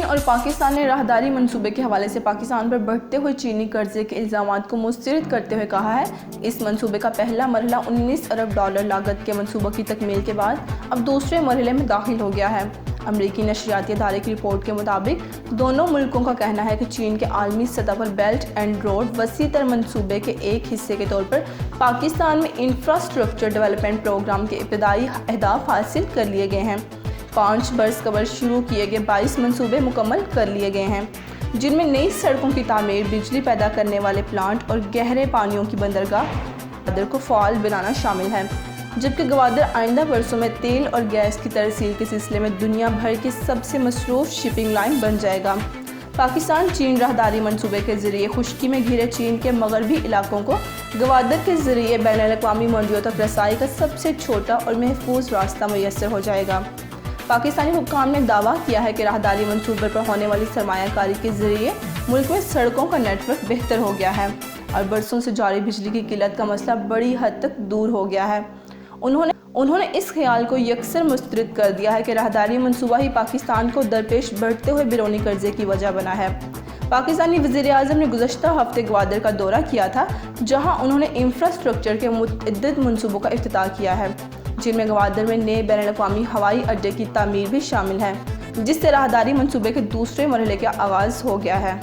اور پاکستان نے راہداری منصوبے کے حوالے سے پاکستان پر بڑھتے ہوئے چینی قرضے کے الزامات کو مسترد کرتے ہوئے کہا ہے اس منصوبے کا پہلا مرحلہ 19 ارب ڈالر لاگت کے منصوبے کی تکمیل کے بعد اب دوسرے مرحلے میں داخل ہو گیا ہے۔ امریکی نشریاتی ادارے کی رپورٹ کے مطابق دونوں ملکوں کا کہنا ہے کہ چین کے عالمی سطح پر بیلٹ اینڈ روڈ وسیع تر منصوبے کے ایک حصے کے طور پر پاکستان میں انفراسٹرکچر ڈیولپمنٹ پروگرام کے ابتدائی اہداف حاصل کر لیے گئے ہیں۔ 5 برس قبل شروع کیے گئے 22 منصوبے مکمل کر لیے گئے ہیں، جن میں نئی سڑکوں کی تعمیر، بجلی پیدا کرنے والے پلانٹ اور گہرے پانیوں کی بندرگاہ گوادر کو فعال بنانا شامل ہے، جبکہ گوادر آئندہ برسوں میں تیل اور گیس کی ترسیل کے سلسلے میں دنیا بھر کی سب سے مصروف شپنگ لائن بن جائے گا۔ پاکستان چین راہداری منصوبے کے ذریعے خشکی میں گھرے چین کے مغربی علاقوں کو گوادر کے ذریعے بین الاقوامی منڈیوں تک رسائی کا سب سے چھوٹا اور محفوظ راستہ میسر ہو جائے گا۔ پاکستانی حکام نے دعویٰ کیا ہے کہ راہداری منصوبے پر ہونے والی سرمایہ کاری کے ذریعے ملک میں سڑکوں کا نیٹ ورک بہتر ہو گیا ہے اور برسوں سے جاری بجلی کی قلت کا مسئلہ بڑی حد تک دور ہو گیا ہے۔ انہوں نے اس خیال کو یکسر مسترد کر دیا ہے کہ راہداری منصوبہ ہی پاکستان کو درپیش بڑھتے ہوئے بیرونی قرضے کی وجہ بنا ہے۔ پاکستانی وزیر اعظم نے گزشتہ ہفتے گوادر کا دورہ کیا تھا، جہاں انہوں نے انفراسٹرکچر کے متعدد منصوبوں کا افتتاح کیا ہے، جن میں گوادر میں نئے بین الاقوامی ہوائی اڈے کی تعمیر بھی شامل ہے، جس سے راہداری منصوبے کے دوسرے مرحلے کا آغاز ہو گیا ہے۔